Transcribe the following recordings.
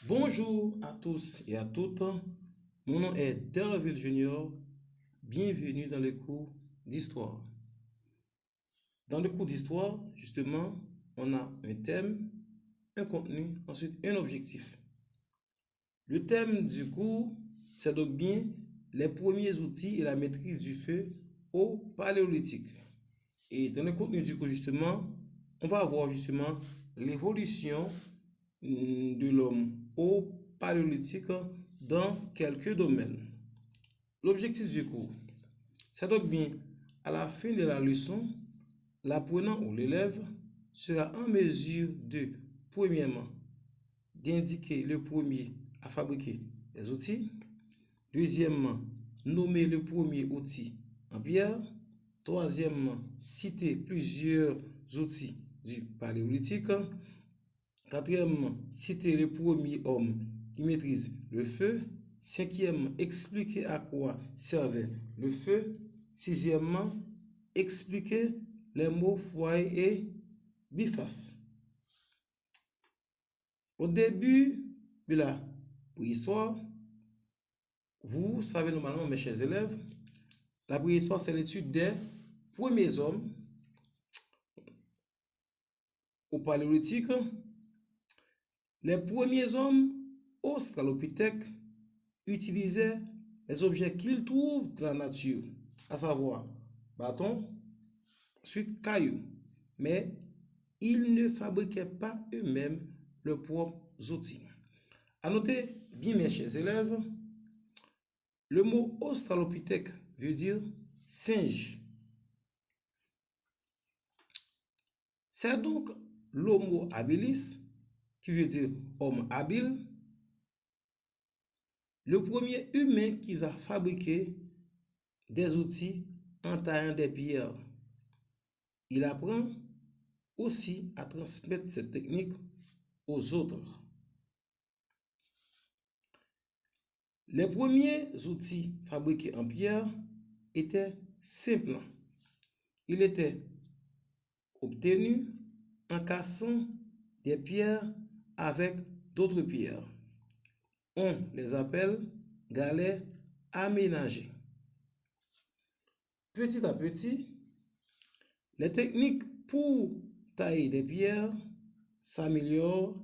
Bonjour à tous et à toutes. Mon nom est Derville Junior. Bienvenue dans le cours d'histoire. Dans le cours d'histoire, justement, on a un thème, un contenu, ensuite un objectif. Le thème du cours, c'est donc bien les premiers outils et la maîtrise du feu au Paléolithique. Et dans le contenu du cours, justement, on va voir justement l'évolution de l'homme au Paléolithique dans quelques domaines. L'objectif du cours, c'est donc bien à la fin de la leçon, l'apprenant ou l'élève sera en mesure de, premièrement, d'indiquer le premier à fabriquer les outils, deuxièmement, nommer le premier outil en pierre, troisièmement, citer plusieurs outils du Paléolithique, quatrièmement, citer le premier homme qui maîtrise le feu. Cinquièmement, expliquer à quoi servait le feu. Sixièmement, expliquer les mots foyer et biface. Au début de la préhistoire, vous savez normalement, mes chers élèves, la préhistoire, c'est l'étude des premiers hommes au Paléolithique. Les premiers hommes australopithèques utilisaient les objets qu'ils trouvent dans la nature, à savoir bâtons, ensuite cailloux, mais ils ne fabriquaient pas eux-mêmes leurs propres outils. À noter bien, mes chers élèves, le mot australopithèque veut dire singe. C'est donc l'homo habilis, qui veut dire homme habile, le premier humain qui va fabriquer des outils en taillant des pierres. Il apprend aussi à transmettre cette technique aux autres. Les premiers outils fabriqués en pierre étaient simples. Ils étaient obtenus en cassant des pierres avec d'autres pierres. On les appelle galets aménagés. Petit à petit, les techniques pour tailler des pierres s'améliorent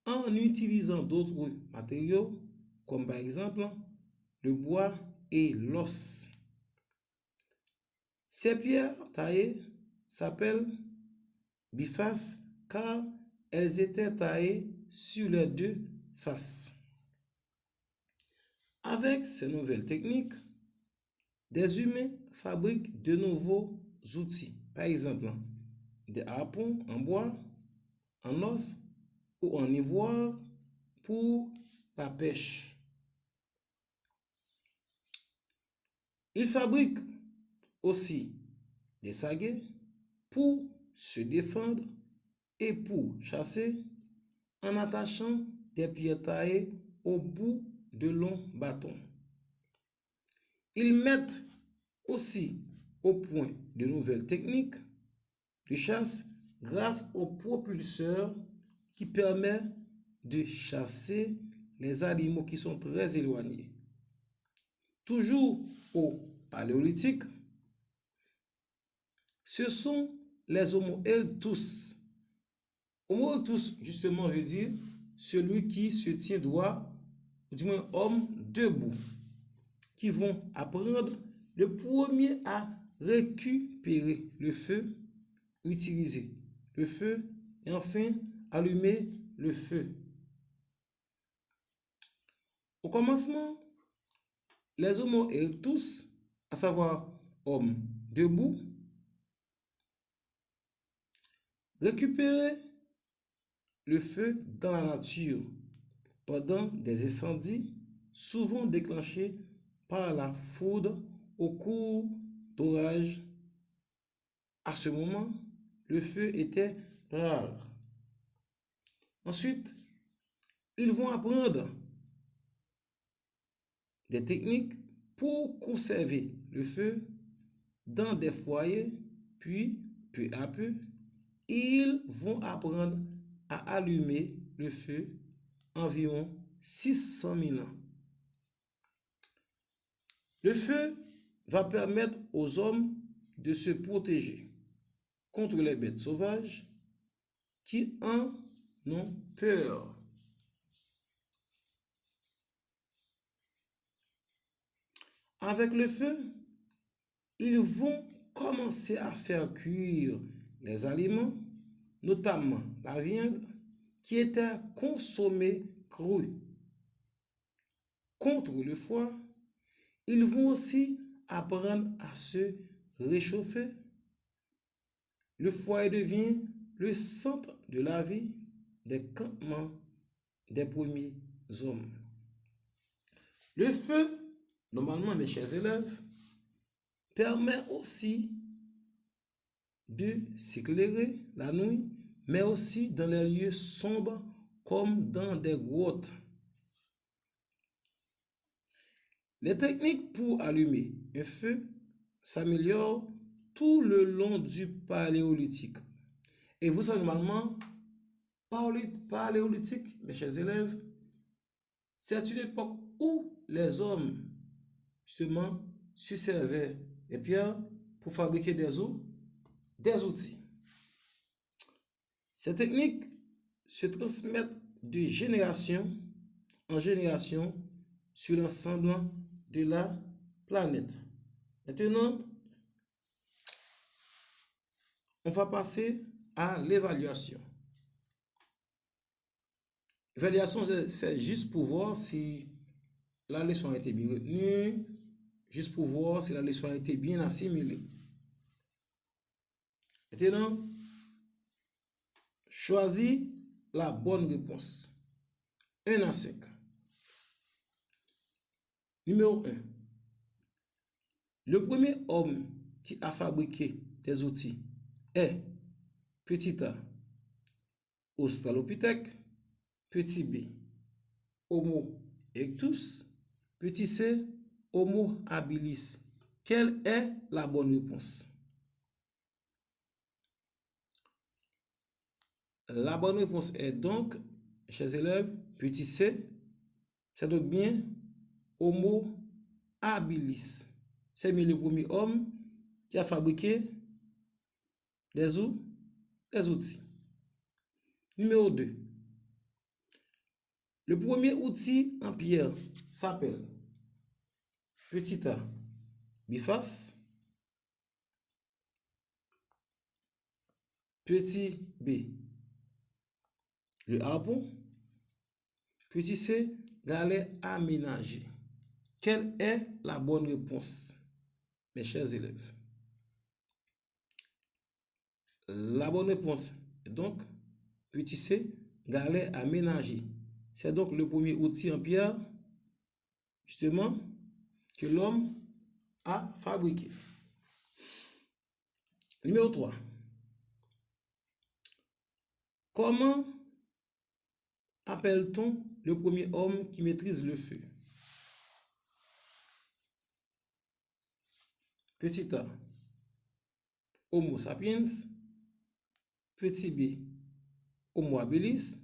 en utilisant d'autres matériaux, comme par exemple le bois et l'os. Ces pierres taillées s'appellent bifaces car elles étaient taillées sur les deux faces. Avec ces nouvelles techniques, des humains fabriquent de nouveaux outils, par exemple des harpons en bois, en os ou en ivoire pour la pêche. Ils fabriquent aussi des saguets pour se défendre et pour chasser en attachant des pierres taillées au bout de longs bâtons. Ils mettent aussi au point de nouvelles techniques de chasse grâce au propulseur qui permet de chasser les animaux qui sont très éloignés. Toujours au Paléolithique, ce sont les Homo erectus. Homo erectus, justement, veut dire celui qui se tient droit, ou du moins homme debout, qui vont apprendre le premier à récupérer le feu, utiliser le feu et enfin allumer le feu. Au commencement, les Homo erectus, à savoir hommes debout, récupéraient le feu dans la nature pendant des incendies souvent déclenchés par la foudre au cours d'orages. À ce moment, le feu était rare. Ensuite, ils vont apprendre des techniques pour conserver le feu dans des foyers, puis peu à peu, ils vont apprendre à allumer le feu environ 600 000 ans. Le feu va permettre aux hommes de se protéger contre les bêtes sauvages qui en ont peur. Avec le feu, ils vont commencer à faire cuire les aliments, notamment la viande, qui était consommée crue. Contre le froid, ils vont aussi apprendre à se réchauffer. Le foyer devient le centre de la vie des campements des premiers hommes. Le feu, normalement, mes chers élèves, permet aussi de s'éclairer la nuit, mais aussi dans les lieux sombres comme dans des grottes. Les techniques pour allumer un feu s'améliorent tout le long du Paléolithique. Et vous savez, normalement, Paléolithique, mes chers élèves, c'est une époque où les hommes, justement, se servaient des pierres pour fabriquer des outils. Ces techniques se transmettent de génération en génération sur l'ensemble de la planète. Maintenant, on va passer à l'évaluation. L'évaluation, c'est juste pour voir si la leçon a été bien retenue, juste pour voir si la leçon a été bien assimilée. Maintenant, choisis la bonne réponse. 1 à 5. Numéro 1. Le premier homme qui a fabriqué des outils est petit a, Australopithèque, petit b, Homo erectus, petit c, Homo habilis. Quelle est la bonne réponse? La bonne réponse est donc, chers élèves, petit c, c'est donc bien Homo habilis. C'est bien le premier homme qui a fabriqué des outils. Numéro 2. Le premier outil en pierre s'appelle petit a, biface, petit b, le harpon, petit c, galet aménagé. Quelle est la bonne réponse, mes chers élèves? La bonne réponse est donc petit c, galet aménagé. C'est donc le premier outil en pierre, justement, que l'homme a fabriqué. Numéro 3. Comment appelle-t-on le premier homme qui maîtrise le feu? Petit a, Homo sapiens, petit b, Homo habilis,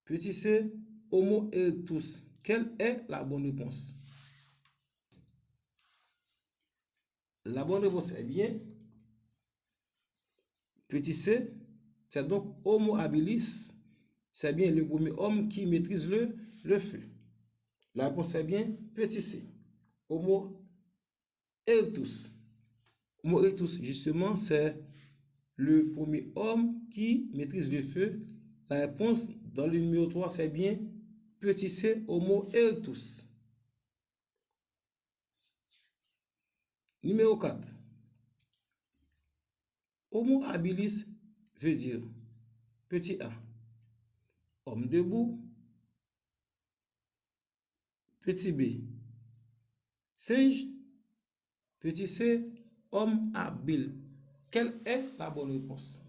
petit c, Homo erectus. Quelle est la bonne réponse? La bonne réponse est bien petit c, c'est donc Homo habilis, c'est bien le premier homme qui maîtrise le feu. La réponse est bien petit c, Homo erectus. Homo erectus, justement, c'est le premier homme qui maîtrise le feu. La réponse dans le numéro 3, c'est bien petit c, Homo erectus. Numéro 4. Homo habilis veut dire petit a, homme debout, petit b, singe, petit c, homme habile. Quelle est la bonne réponse?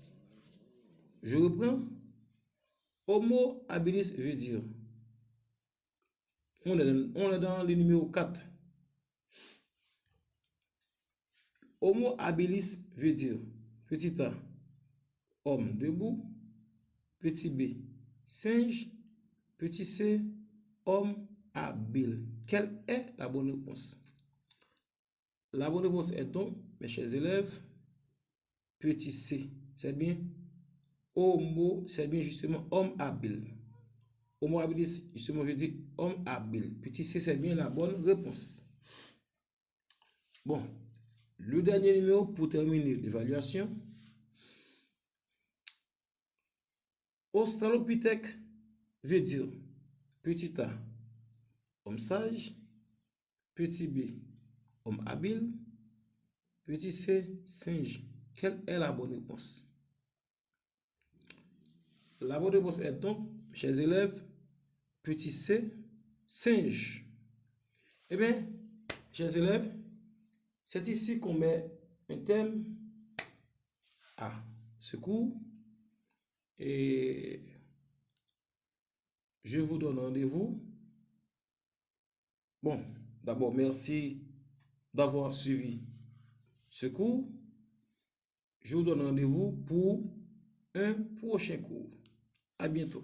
Je reprends. Homo habilis veut dire, on est dans le numéro 4. Homo habilis veut dire petit a, homme debout, petit b, singe, petit c, homme habile. Quelle est la bonne réponse? La bonne réponse est donc, mes chers élèves, petit c. C'est bien homo, c'est bien justement homme habile. Homo habile, justement, je dis homme habile. Petit c, c'est bien la bonne réponse. Bon, le dernier numéro pour terminer l'évaluation. Australopithèque veut dire petit a, homme sage, petit b, homme habile, petit c, singe. Quelle est la bonne réponse? La bonne réponse est donc, chers élèves, petit c, singe. Eh bien, chers élèves, c'est ici qu'on met un thème à ce cours et je vous donne rendez-vous. Bon, d'abord, merci d'avoir suivi ce cours. Je vous donne rendez-vous pour un prochain cours. À bientôt.